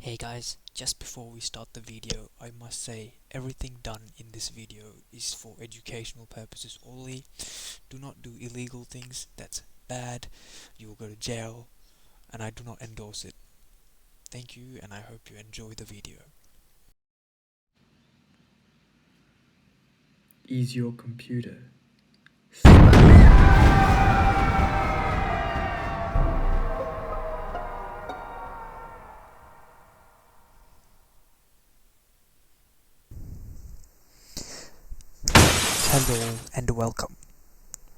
Hey guys, just before we start the video, I must say everything done in this video is for educational purposes only. Do not do illegal things, that's bad, you will go to jail, and I do not endorse it. Thank you, and I hope you enjoy the video. Is your computer Hello and welcome.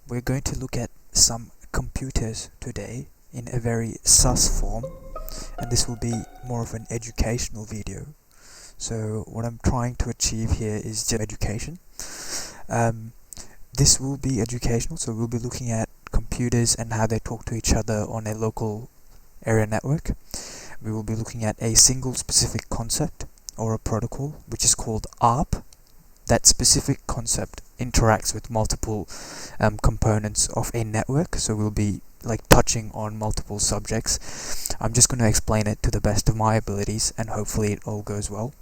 We're going to look at some computers today in a very sus form, and this will be more of an educational video. So what I'm trying to achieve here is just education. This will be educational, so we'll be looking at computers and how they talk to each other on a local area network. We will be looking at a single specific concept or a protocol which is called ARP. That specific concept interacts with multiple components of a network, so we'll be touching on multiple subjects. I'm just going to explain it to the best of my abilities, and hopefully it all goes well.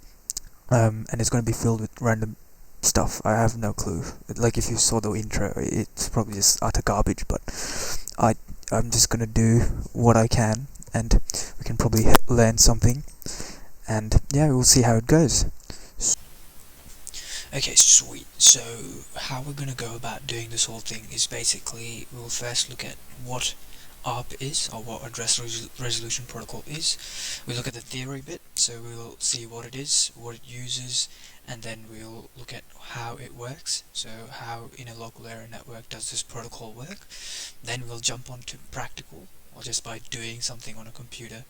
And it's going to be filled with random stuff. I have no clue. Like, if you saw the intro, it's probably just utter garbage, but I'm just going to do what I can, and we can probably learn something, and yeah, we'll see how it goes. Okay, sweet. So how we're going to go about doing this whole thing is basically we'll first look at what ARP is, or what Address Resolution Protocol is. We look at the theory bit, so we'll see what it is, what it uses, and then we'll look at how it works, so how in a local area network does this protocol work. Then we'll jump on to practical, or just by doing something on a computer.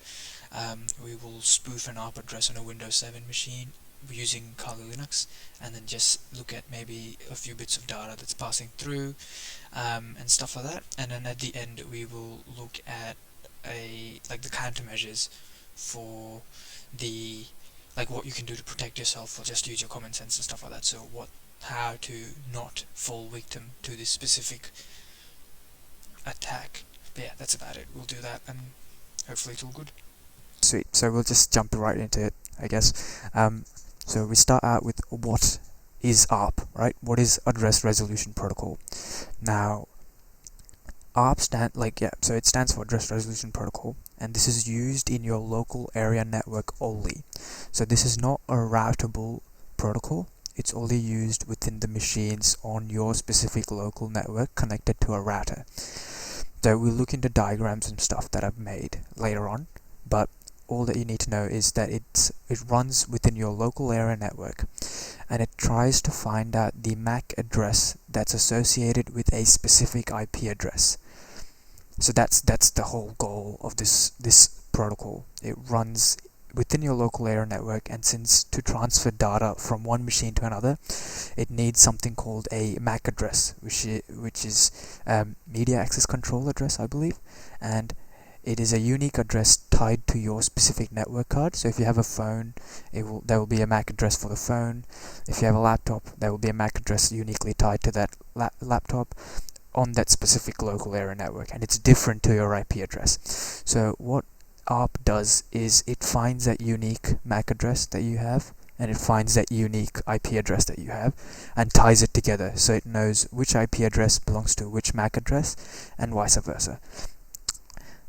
We will spoof an ARP address on a Windows 7 machine using Kali Linux, and then just look at maybe a few bits of data that's passing through, and stuff like that. And then at the end we will look at the countermeasures for the what you can do to protect yourself, or just use your common sense and stuff like that. So how to not fall victim to this specific attack. But yeah, that's about it. We'll do that, and hopefully it's all good. Sweet. So we'll just jump right into it, I guess. So we start out with what is ARP, right? What is Address Resolution Protocol? Now, ARP so it stands for Address Resolution Protocol, and this is used in your local area network only. So this is not a routable protocol. It's only used within the machines on your specific local network connected to a router. So we'll look into diagrams and stuff that I've made later on, but all that you need to know is that it runs within your local area network, and it tries to find out the MAC address that's associated with a specific IP address. So that's the whole goal of this protocol. It runs within your local area network, and since to transfer data from one machine to another, it needs something called a MAC address, which is media access control address, I believe, and it is a unique address tied to your specific network card. So if you have a phone, there will be a MAC address for the phone. If you have a laptop, there will be a MAC address uniquely tied to that laptop on that specific local area network, and it's different to your IP address. So what ARP does is it finds that unique MAC address that you have, and it finds that unique IP address that you have, and ties it together, so it knows which IP address belongs to which MAC address, and vice versa.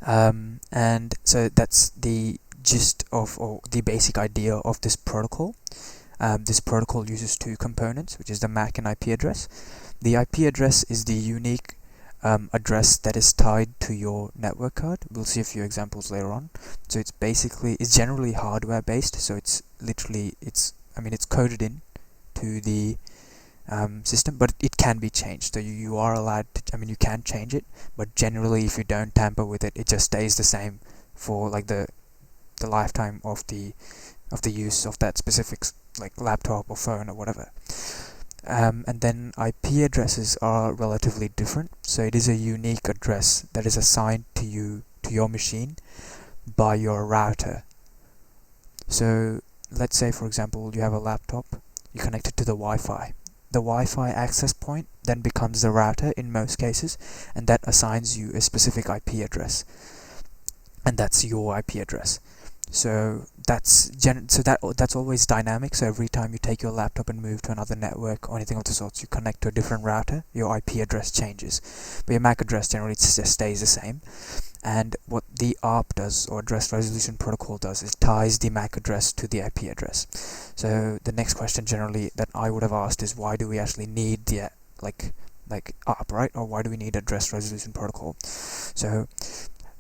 And so that's the gist of, or the basic idea of this protocol. This protocol uses two components, which is the MAC and IP address. The IP address is the unique address that is tied to your network card. We'll see a few examples later on. So it's generally hardware based, so it's coded in to the system, but it can be changed. So you are allowed to, you can change it, but generally if you don't tamper with it, it just stays the same for the lifetime of the use of that specific laptop or phone or whatever. And then IP addresses are relatively different. So it is a unique address that is assigned to your machine by your router. So let's say, for example, you have a laptop, you connect it to the Wi-Fi. The Wi-Fi access point then becomes the router in most cases, and that assigns you a specific IP address, and that's your IP address. So that's always dynamic. So every time you take your laptop and move to another network or anything of the sorts, you connect to a different router, your IP address changes. But your MAC address generally just stays the same. And what the ARP does, or Address Resolution Protocol does, is ties the MAC address to the IP address. So the next question generally that I would have asked is, why do we actually need the like ARP, right? Or why do we need Address Resolution Protocol? So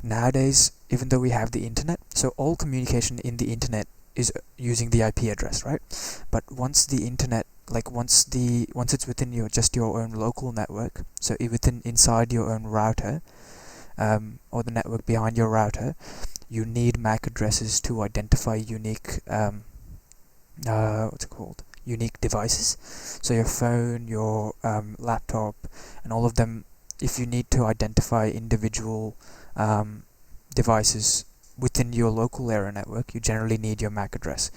nowadays, even though we have the internet, so all communication in the internet is using the IP address, right? But once the internet, once it's within your own local network, so inside your own router, or the network behind your router, you need MAC addresses to identify unique unique devices. So your phone, your laptop, and all of them. If you need to identify individual devices within your local area network, you generally need your MAC address,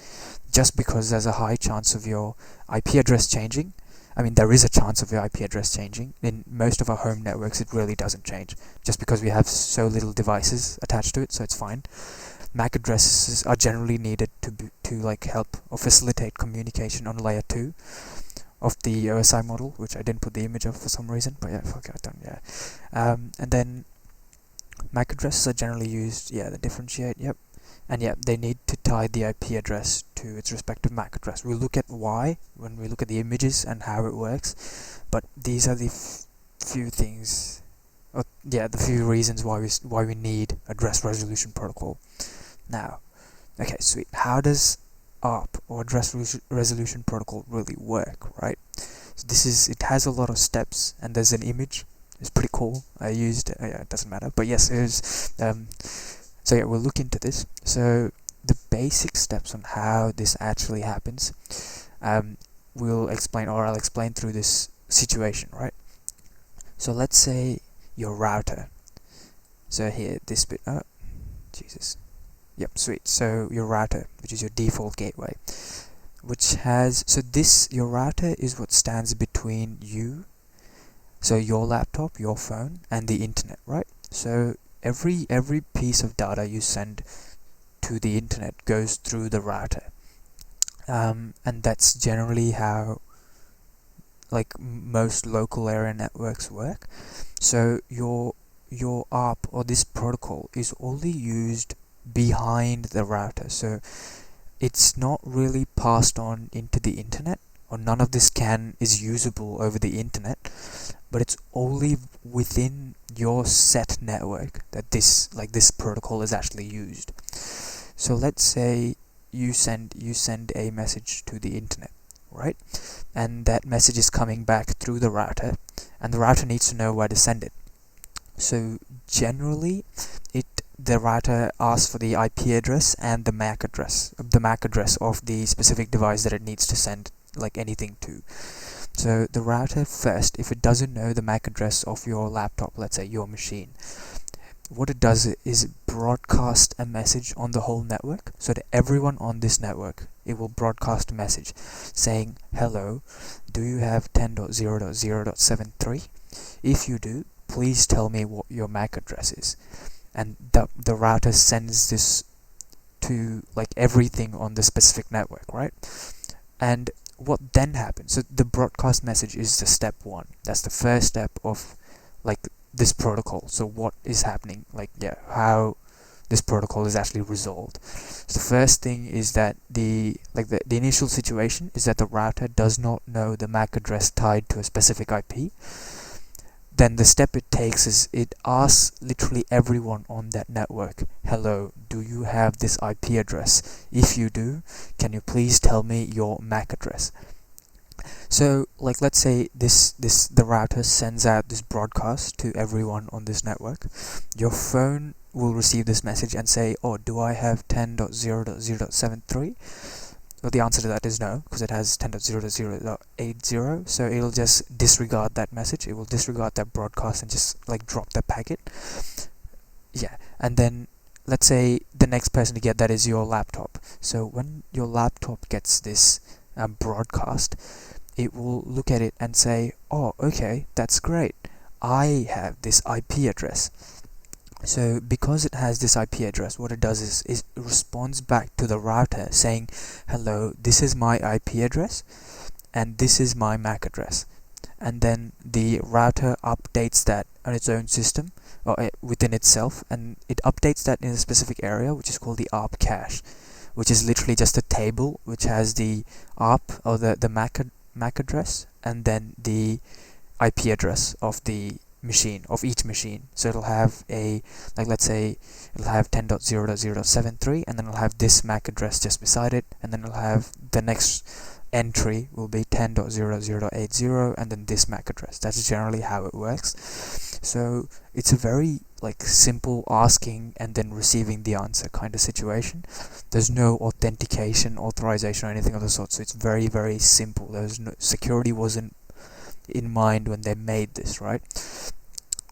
just because there's a high chance of your IP address changing. I mean, there is a chance of your IP address changing. In most of our home networks, it really doesn't change, just because we have so little devices attached to it, so it's fine. MAC addresses are generally needed to help or facilitate communication on layer 2 of the OSI model, which I didn't put the image of for some reason, but yeah, fuck it, done, yeah. And then MAC addresses are generally used, they differentiate, yep. And yeah, they need to tie the IP address to its respective MAC address. We'll look at why when we look at the images and how it works, but these are the few things, the few reasons why we need Address Resolution Protocol. Now, okay, sweet. How does ARP, or Address Resolution Protocol, really work, right? So it has a lot of steps, and there's an image. It's pretty cool. I used it doesn't matter, but yes, it is. So yeah, we'll look into this. So the basic steps on how this actually happens, I'll explain through this situation, right? So let's say your router. So here, this bit. Oh, Jesus. Yep, sweet. So your router, which is your default gateway, your router is what stands between you, so your laptop, your phone, and the internet, right? So every piece of data you send to the internet goes through the router, and that's generally how most local area networks work. So your ARP, or this protocol, is only used behind the router, so it's not really passed on into the internet, or none of this is usable over the internet, but it's only within your set network that this protocol is actually used. So let's say you send a message to the internet, right? And that message is coming back through the router, and the router needs to know where to send it. So generally, the router asks for the IP address and the MAC address of the specific device that it needs to send anything to. So the router first, if it doesn't know the MAC address of your laptop, let's say your machine, what it does is broadcast a message on the whole network. So to everyone on this network, it will broadcast a message saying, "Hello, do you have 10.0.0.73? If you do, please tell me what your MAC address is." And the router sends this to everything on the specific network, right? And what then happens? So the broadcast message is the step 1. That's the first step of this protocol. So what is happening? How this protocol is actually resolved. So the first thing is that the initial situation is that the router does not know the MAC address tied to a specific IP. Then the step it takes is it asks literally everyone on that network, "Hello, do you have this IP address? If you do, can you please tell me your MAC address?" So let's say the router sends out this broadcast to everyone on this network. Your phone will receive this message and say, "Oh, do I have 10.0.0.73? Well, the answer to that is no, because it has 10.0.0.80, so it'll just disregard that message. It will disregard that broadcast and just drop that packet. Yeah, and then let's say the next person to get that is your laptop. So when your laptop gets this broadcast, it will look at it and say, "Oh, okay, that's great. I have this IP address. So because it has this IP address, what it does is it responds back to the router saying, hello, this is my IP address and this is my MAC address. And then the router updates that on its own system or within itself, and it updates that in a specific area which is called the ARP cache, which is literally just a table which has the ARP or the MAC address and then the IP address of the machine, of each machine. So it'll have a, like let's say it'll have 10.0.0.73 and then it'll have this MAC address just beside it, and then it'll have the next entry will be 10.0.0.80 and then this MAC address. That's generally how it works. So it's a very like simple asking and then receiving the answer kind of situation. There's no authentication, authorization or anything of the sort, so it's very, very simple. There's no security wasn't in mind when they made this, right?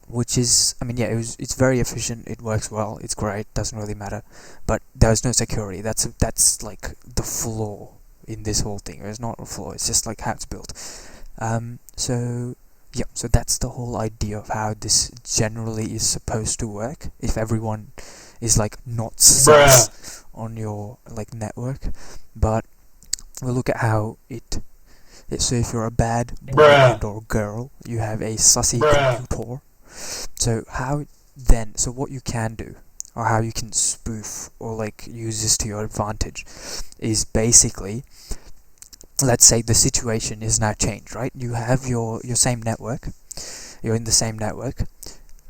Which is, I mean, yeah, it's very efficient, it works well, it's great, doesn't really matter, but there's no security. That's like the flaw in this whole thing. It's not a flaw, it's just like how it's built. So yeah, so that's the whole idea of how this generally is supposed to work if everyone is like not sus on your like network. But we'll look at how so if you're a bad boy and or girl, you have a sussy computer. So so what you can do, or how you can spoof or like use this to your advantage, is basically, let's say the situation is now changed, right? You have your same network, you're in the same network,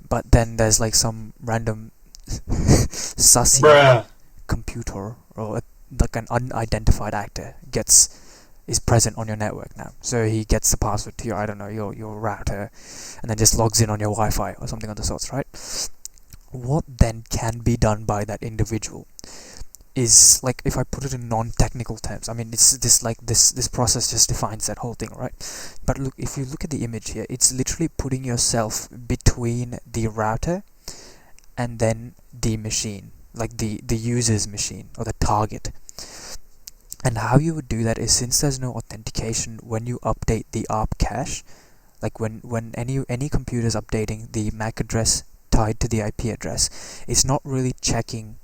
but then there's like some random sussy computer or like an unidentified actor is present on your network now. So he gets the password to your, I don't know, your router, and then just logs in on your Wi-Fi or something of the sorts, right? What then can be done by that individual is, like, if I put it in non-technical terms, I mean, it's this process just defines that whole thing, right? But look, if you look at the image here, it's literally putting yourself between the router and then the machine, like the user's machine or the target. And how you would do that is, since there's no authentication when you update the ARP cache, like when any computer is updating the MAC address tied to the IP address, it's not really checking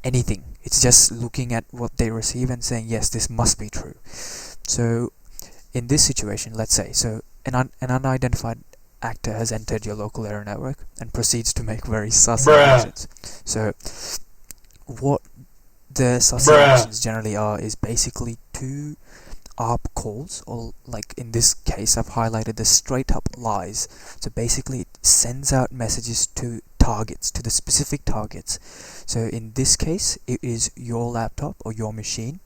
anything. It's just looking at what they receive and saying, yes, this must be true. So in this situation, let's say, so an unidentified actor has entered your local area network and proceeds to make very sussy actions. So what the sussy actions generally are is basically two ARP calls, or like in this case I've highlighted the straight up lies. So basically it sends out messages to targets, to the specific targets. So in this case it is your laptop or your machine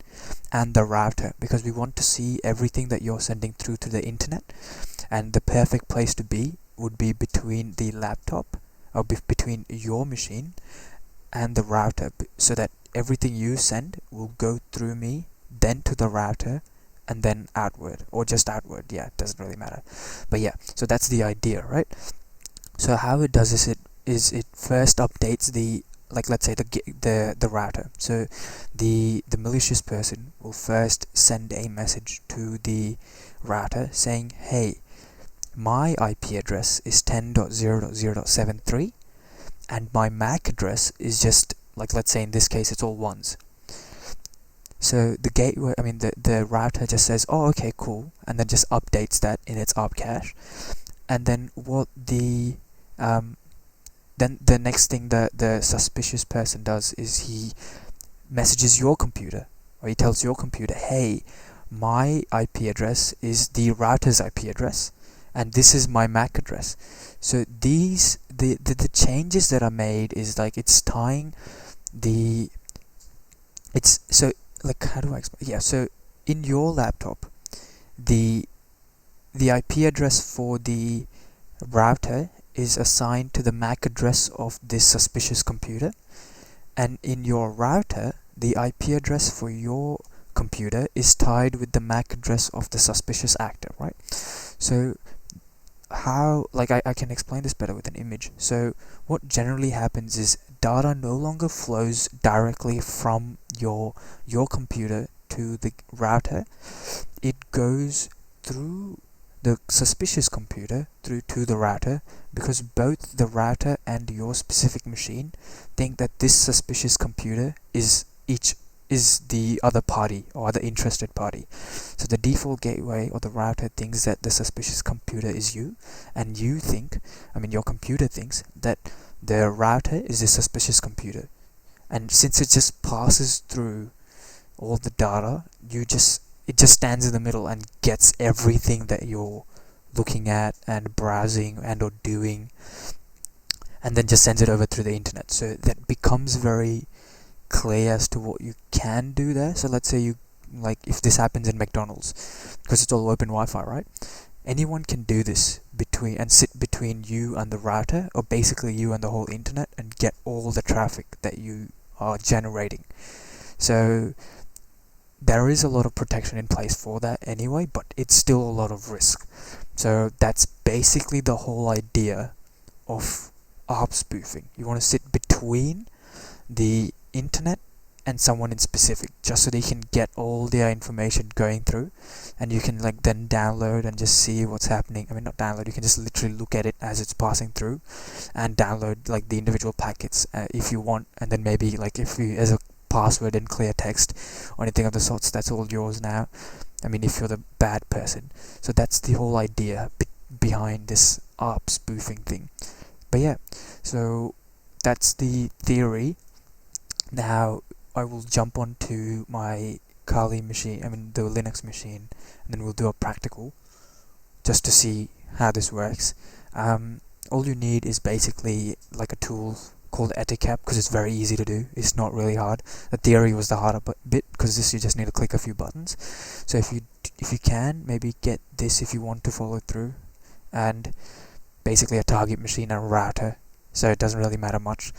and the router, because we want to see everything that you're sending through to the internet, and the perfect place to be would be between the laptop or between your machine and the router, so that everything you send will go through me, then to the router, and then outward, or just outward. Yeah, it doesn't really matter. But yeah, so that's the idea, right? So how it does it first updates the, like, let's say the router. So the malicious person will first send a message to the router saying, hey, my IP address is 10.0.0.73 and my MAC address is just, like, let's say in this case it's all ones. So the gateway, I mean the router just says, oh, okay, cool, and then just updates that in its ARP cache. And then what the then the next thing the suspicious person does is he messages your computer, or he tells your computer, hey, my IP address is the router's IP address and this is my MAC address. So these the changes that are made is, like, it's tying the, it's, so, like, how do I explain? Yeah, so in your laptop, the IP address for the router is assigned to the MAC address of this suspicious computer, and in your router, the IP address for your computer is tied with the MAC address of the suspicious actor, right? So how, like, I can explain this better with an image. So what generally happens is data no longer flows directly from your computer to the router. It goes through the suspicious computer through to the router, because both the router and your specific machine think that this suspicious computer is the other party or other interested party. So the default gateway or the router thinks that the suspicious computer is you, and your computer thinks that the router is the suspicious computer. And since it just passes through all the data, it just stands in the middle and gets everything that you're looking at and browsing and or doing, and then just sends it over through the internet. So that becomes very clear as to what you can do there. So let's say if this happens in McDonald's, because it's all open Wi-Fi, right? Anyone can do this sit between you and the router, or basically you and the whole internet, and get all the traffic that you are generating. So there is a lot of protection in place for that anyway, but it's still a lot of risk. So that's basically the whole idea of ARP spoofing. You want to sit between the internet and someone in specific, just so they can get all their information going through, and you can then download and just see what's happening. I mean, not download, you can just literally look at it as it's passing through, and download the individual packets if you want, and then maybe if you as a password and clear text or anything of the sorts, that's all yours now. I mean, if you're the bad person. So that's the whole idea behind this ARP spoofing thing. But yeah, so that's the theory. Now I will jump onto my Kali machine, the Linux machine, and then we'll do a practical just to see how this works. All you need is basically a tool called Ettercap, because it's very easy to do. It's not really hard. The theory was the harder bit, because this you just need to click a few buttons. So if you can, maybe get this if you want to follow through, and basically a target machine and a router, so it doesn't really matter much.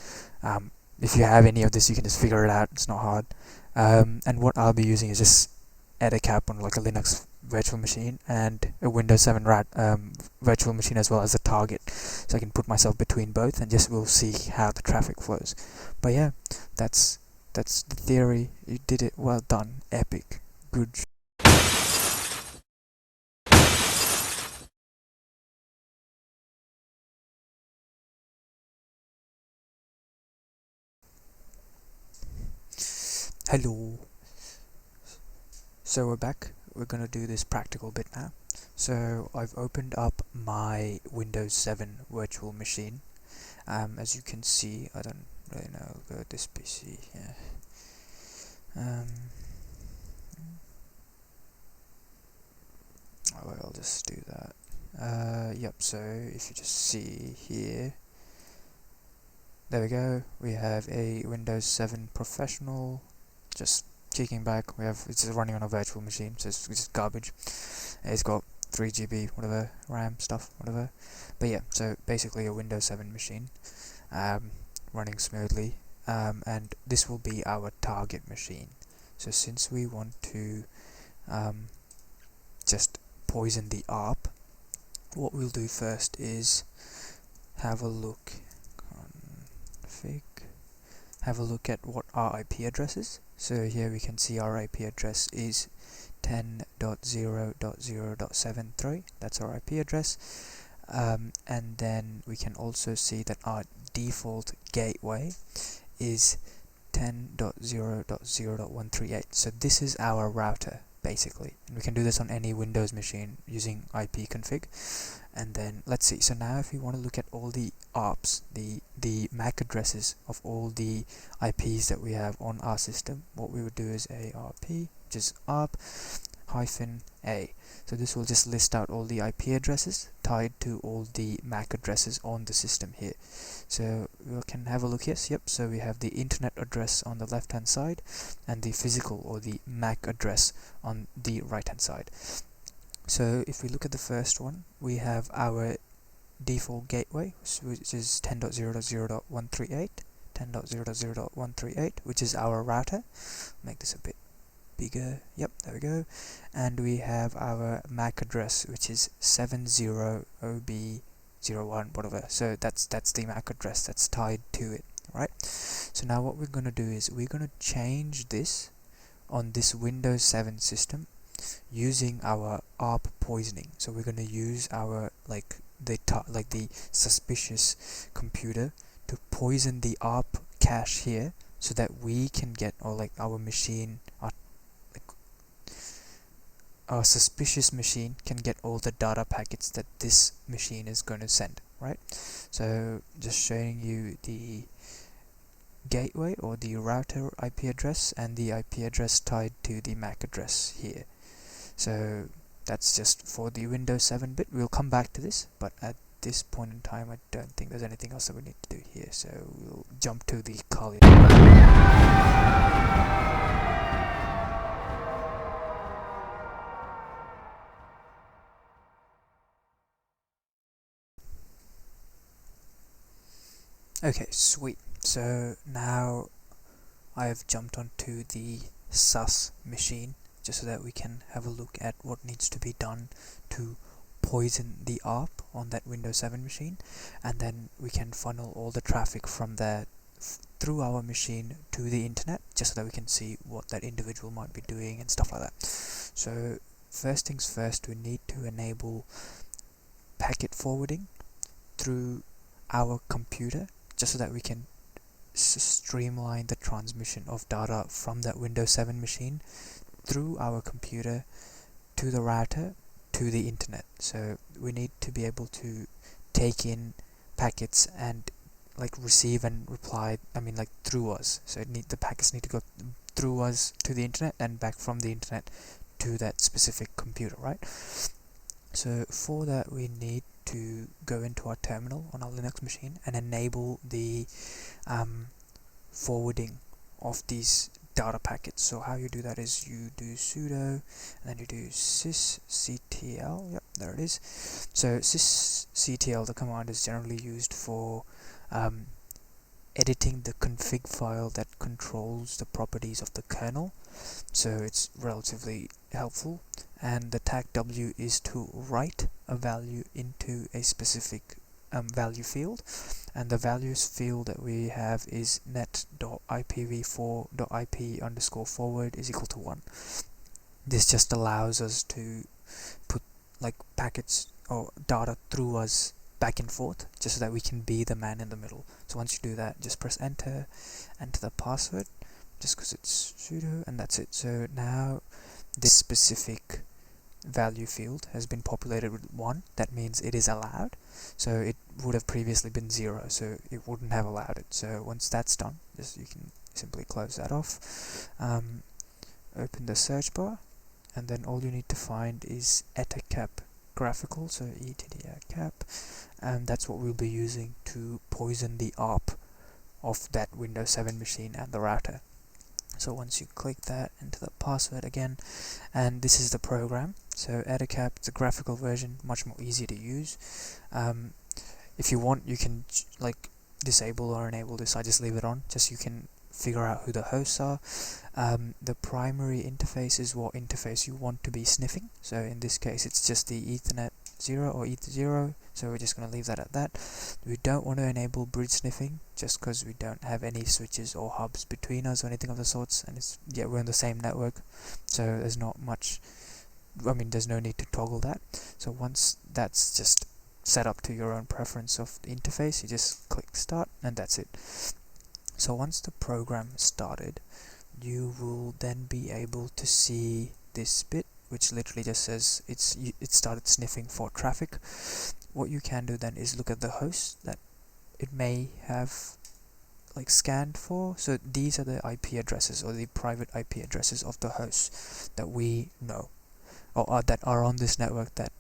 If you have any of this, you can just figure it out. It's not hard. And what I'll be using is just Ettercap on a Linux virtual machine and a Windows 7 virtual machine, as well as a target, so I can put myself between both, and we'll see how the traffic flows. But yeah, that's the theory. You did it. Well done. Epic. Good. Hello. So we're back. We're gonna do this practical bit now. So I've opened up my Windows 7 virtual machine. As you can see, I don't really know. I'll go with this PC here. I'll just do that. Yep. So if you just see here, there we go. We have a Windows 7 Professional. Just kicking back, it's running on a virtual machine, so it's just garbage. It's got 3 GB, whatever, RAM stuff, whatever. But yeah, so basically a Windows 7 machine, running smoothly, and this will be our target machine. So since we want to just poison the ARP, what we'll do first is have a look at what our IP address is. So here we can see our IP address is 10.0.0.73. That's our IP address. And then we can also see that our default gateway is 10.0.0.138. So this is our router, basically. And we can do this on any Windows machine using IP config. And then let's see. So now if we want to look at all the ARPs, the MAC addresses of all the IPs that we have on our system, what we would do is ARP, which is ARP-A. So this will just list out all the IP addresses tied to all the MAC addresses on the system here. So we can have a look. Yep. So we have the internet address on the left hand side and the physical or the MAC address on the right hand side. So if we look at the first one, we have our default gateway, which is 10.0.0.138, 10.0.0.138, which is our router. Make this a bit bigger. Yep, there we go. And we have our MAC address, which is 70OB01, whatever. So that's the MAC address that's tied to it, right? So now what we're going to do is we're going to change this on this Windows 7 system using our ARP poisoning. So we're going to use our the suspicious computer to poison the ARP cache here, so that we can get, or like our machine, our suspicious machine can get all the data packets that this machine is going to send, right? So just showing you the gateway or the router IP address and the IP address tied to the MAC address here. So that's just for the Windows 7 bit. We'll come back to this, but at this point in time I don't think there's anything else that we need to do here, so we'll jump to the Kali. Okay, sweet. So now I have jumped onto the sus machine, just so that we can have a look at what needs to be done to poison the ARP on that Windows 7 machine, and then we can funnel all the traffic from there through our machine to the internet, just so that we can see what that individual might be doing and stuff like that. So first things first, we need to enable packet forwarding through our computer, just so that we can streamline the transmission of data from that Windows 7 machine through our computer to the router to the internet. So we need to be able to take in packets and receive and reply, through us. So the packets need to go through us to the internet and back from the internet to that specific computer, right? So for that we need to go into our terminal on our Linux machine and enable the forwarding of these data packets. So how you do that is you do sudo and then you do sysctl. Yep, there it is. So sysctl, the command, is generally used for editing the config file that controls the properties of the kernel, so it's relatively helpful. And the tag w is to write a value into a specific value field, and the values field that we have is net.ipv4.ip_forward is equal to 1. This just allows us to put packets or data through us back and forth, just so that we can be the man in the middle. So once you do that, just press enter the password, just because it's sudo, and that's it. So now this specific value field has been populated with 1. That means it is allowed. So it would have previously been 0, so it wouldn't have allowed it. So once that's done, you can simply close that off, open the search bar, and then all you need to find is Ettercap graphical, so Ettercap, and that's what we'll be using to poison the ARP of that Windows 7 machine and the router. So once you click that, enter the password again, and this is the program. So Ettercap, the graphical version, much more easy to use. If you want, you can disable or enable this. I just leave it on, just so you can figure out who the hosts are. The primary interface is what interface you want to be sniffing. So in this case, it's just the Ethernet 0 or Ether0, so we're just going to leave that at that. We don't want to enable bridge sniffing, just because we don't have any switches or hubs between us or anything of the sorts, and we're on the same network, so there's not much, there's no need to toggle that. So once that's just set up to your own preference of the interface, you just click start, and that's it. So once the program started, you will then be able to see this bit, which literally just says it started sniffing for traffic. What you can do then is look at the hosts that it may have scanned for. So these are the IP addresses, or the private IP addresses of the hosts that we know, or that are on this network, that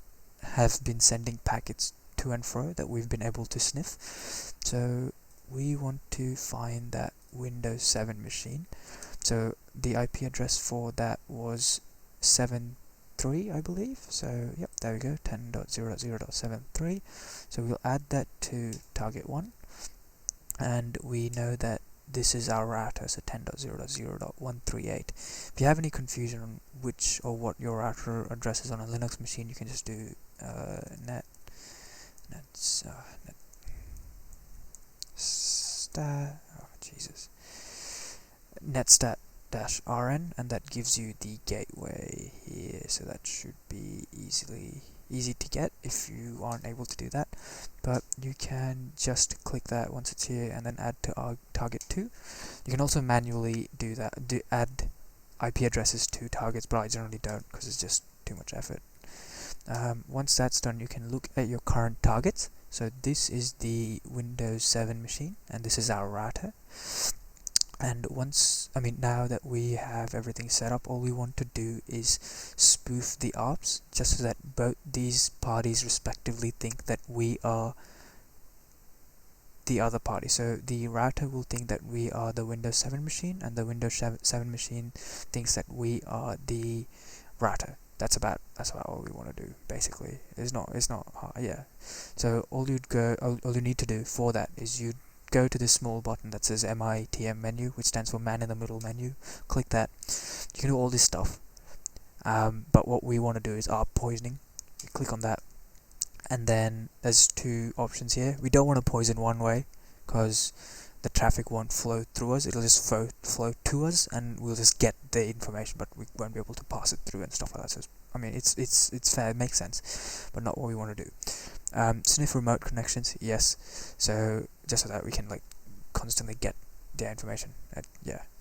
have been sending packets to and fro, that we've been able to sniff. So we want to find that Windows 7 machine. So the IP address for that was 7.3, I believe. So yep, there we go, 10.0.0.73. So we'll add that to target 1, and we know that this is our router, so 10.0.0.138. If you have any confusion on which or what your router address is on a Linux machine, you can just do netstat-rn, and that gives you the gateway here. so that should be easy to get if you aren't able to do that. But you can just click that once it's here and then add to our target 2. You can also manually do that, add IP addresses to targets, but I generally don't because it's just too much effort. Once that's done, you can look at your current targets. So this is the Windows 7 machine, and this is our router. And now that we have everything set up, all we want to do is spoof the ARPs, just so that both these parties respectively think that we are the other party. So the router will think that we are the Windows 7 machine, and the Windows 7 machine thinks that we are the router. That's about all we want to do, basically. It's not hard, yeah. So all you need to do for that is you go to this small button that says MITM menu, which stands for man in the middle menu. Click that. You can do all this stuff, but what we want to do is ARP poisoning. You click on that, and then there's 2 options here. We don't want to poison one way because the traffic won't flow through us. It'll just flow to us, and we'll just get the information, but we won't be able to pass it through and stuff like that. So it's fair, it makes sense, but not what we want to do. Sniff remote connections, yes. So just so that we can like constantly get their information.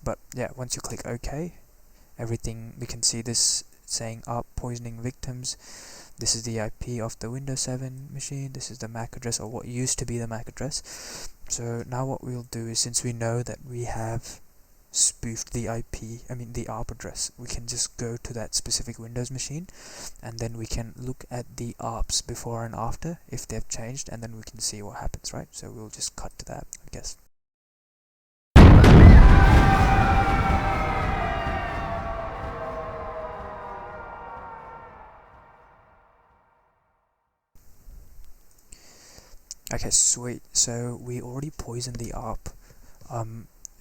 But once you click OK, everything, we can see this saying ARP poisoning victims. This is the IP of the Windows 7 machine. This is the MAC address, or what used to be the MAC address. So now what we'll do is, since we know that we have spoofed the the ARP address, we can just go to that specific Windows machine, and then we can look at the ARPs before and after, if they've changed, and then we can see what happens, right? So we'll just cut to that, I guess. Okay, sweet. So we already poisoned the ARP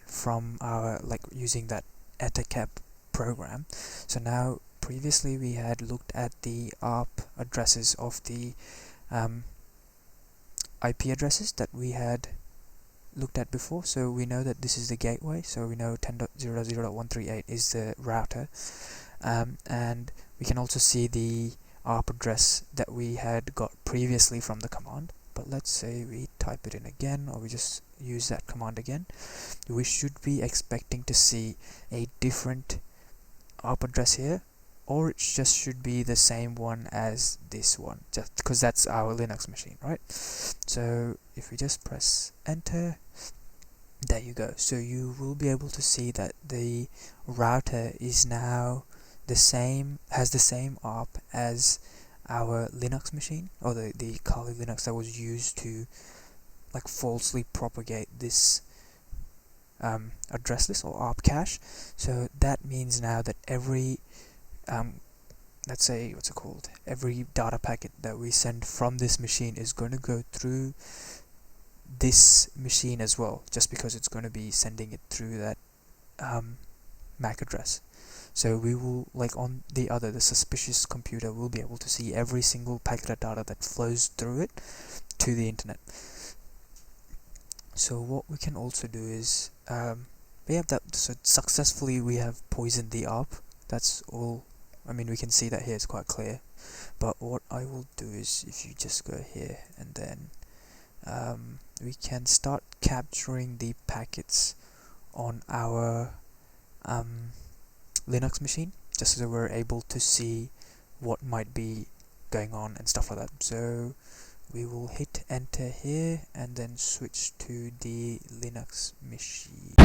from our, using that Ettercap program. So now, previously we had looked at the ARP addresses of the IP addresses that we had looked at before. So we know that this is the gateway, so we know 10.0.0.138 is the router, and we can also see the ARP address that we had got previously from the command. But let's say we type it in again, or we just use that command again. We should be expecting to see a different ARP address here, or it just should be the same one as this one, just because that's our Linux machine, right? So if we just press enter, there you go. So you will be able to see that the router is now has the same ARP as our Linux machine, or the Kali Linux that was used to falsely propagate this address list, or ARP cache. So that means now that every let's say, every data packet that we send from this machine is going to go through this machine as well, just because it's going to be sending it through that MAC address. So we will, on the suspicious computer, will be able to see every single packet of data that flows through it to the internet. So what we can also do is, so successfully we have poisoned the ARP. That's all. We can see that here, it's quite clear. But what I will do is, if you just go here, and then we can start capturing the packets on our Linux machine, just so that we're able to see what might be going on and stuff like that. So we will hit enter here and then switch to the Linux machine.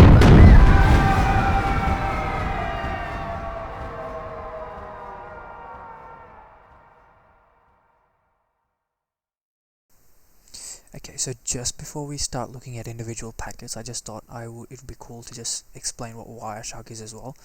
Okay, so just before we start looking at individual packets, I just thought it would be cool to just explain what Wireshark is as well.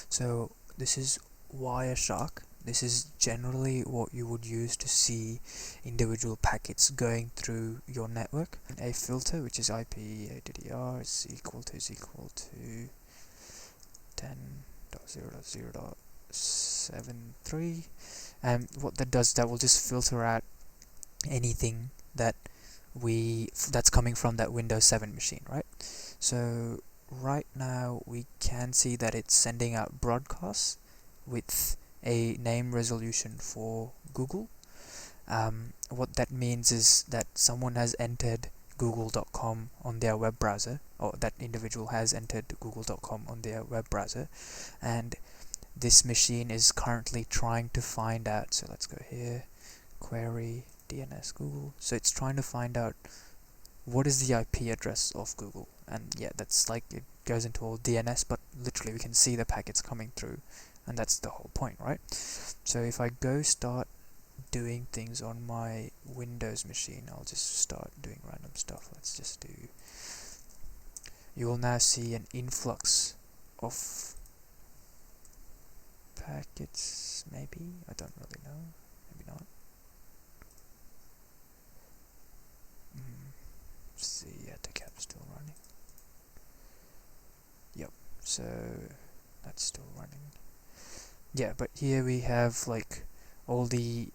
So this is Wireshark. This is generally what you would use to see individual packets going through your network. A filter, which is IP ADDR, is equal to 10.0.0.73, and what that does, that will just filter out anything that's coming from that Windows 7 machine, right? So right now we can see that it's sending out broadcasts with a name resolution for Google. What that means is that someone has entered google.com on their web browser, or that individual has entered google.com on their web browser, and this machine is currently trying to find out. So let's go here, query DNS Google. So it's trying to find out what is the IP address of Google, and yeah, that's like, it goes into all DNS, but literally we can see the packets coming through, and that's the whole point, right? So if I go start doing things on my Windows machine, I'll just start doing random stuff. Let's just do, you will now see an influx of packets, maybe, I don't really know, maybe not. See, Ettercap still running. Yep, so that's still running. Yeah, but here we have like all the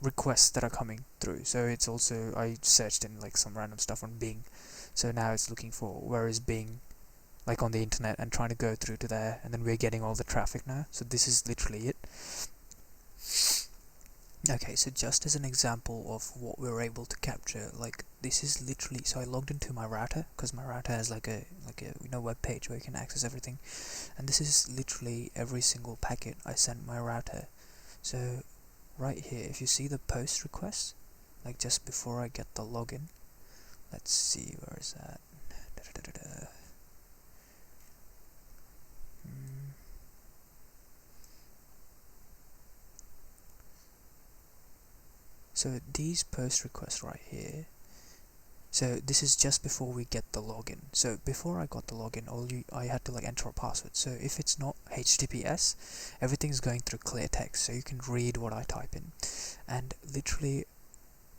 requests that are coming through. So it's also, I searched in like some random stuff on Bing, so now it's looking for where is Bing, like on the internet, and trying to go through to there, and then we're getting all the traffic now. So this is literally it. Okay, so just as an example of what we're able to capture, like this is literally, so I logged into my router, because my router has like a web page where you can access everything, and this is literally every single packet I sent my router. So right here, if you see the post request, like just before I get the login, let's see, where is that? So these post requests right here, so this is just before we get the login. So before I got the login, I had to like enter a password. So if it's not HTTPS, everything's going through clear text, so you can read what I type in, and literally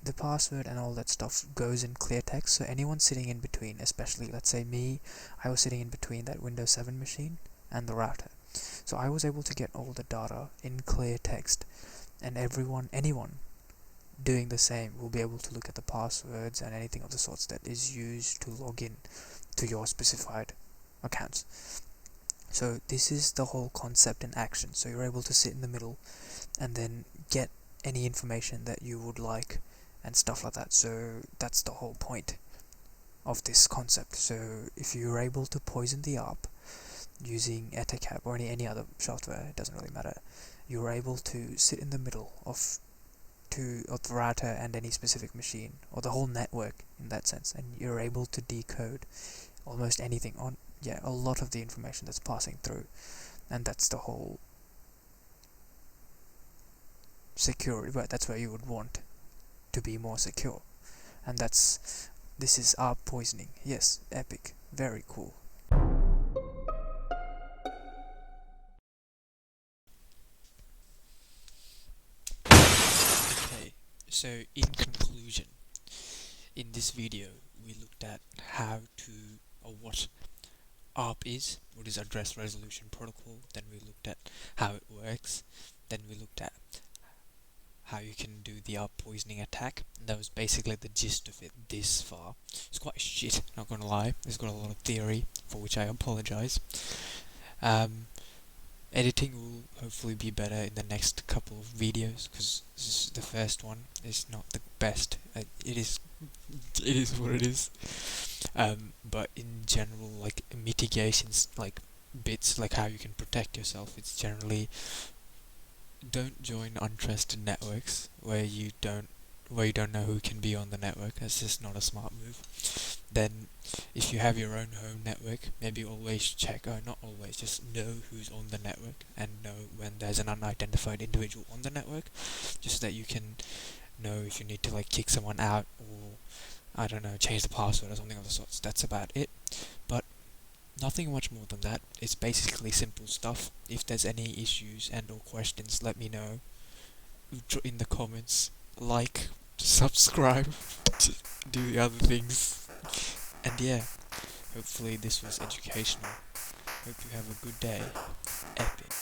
the password and all that stuff goes in clear text. So anyone sitting in between, especially let's say me, I was sitting in between that Windows 7 machine and the router, so I was able to get all the data in clear text, and anyone doing the same will be able to look at the passwords and anything of the sorts that is used to log in to your specified accounts. So this is the whole concept in action. So you're able to sit in the middle and then get any information that you would like and stuff like that. So that's the whole point of this concept. So if you're able to poison the ARP using Ettercap or any other software, it doesn't really matter, you're able to sit in the middle of the router and any specific machine, or the whole network in that sense, and you're able to decode almost anything on, a lot of the information that's passing through, and that's the whole security, but that's where you would want to be more secure, and this is ARP poisoning. Yes, epic, very cool. So in conclusion, in this video we looked at how to, or what ARP is, what is Address Resolution Protocol, then we looked at how it works, then we looked at how you can do the ARP poisoning attack, and that was basically the gist of it this far. It's quite shit, not gonna lie, it's got a lot of theory, for which I apologize. Editing will hopefully be better in the next couple of videos, because the first one is not the best. It is what it is. But in general, like mitigations, like bits, like how you can protect yourself, it's generally don't join untrusted networks where you don't know who can be on the network. That's just not a smart move. Then if you have your own home network, maybe always check, not always, just know who's on the network and know when there's an unidentified individual on the network, just so that you can know if you need to like kick someone out, or I don't know, change the password or something of the sorts. That's about it, but nothing much more than that. It's basically simple stuff. If there's any issues and or questions, let me know in the comments. Like, subscribe, do the other things, and yeah, hopefully this was educational. Hope you have a good day. Epic.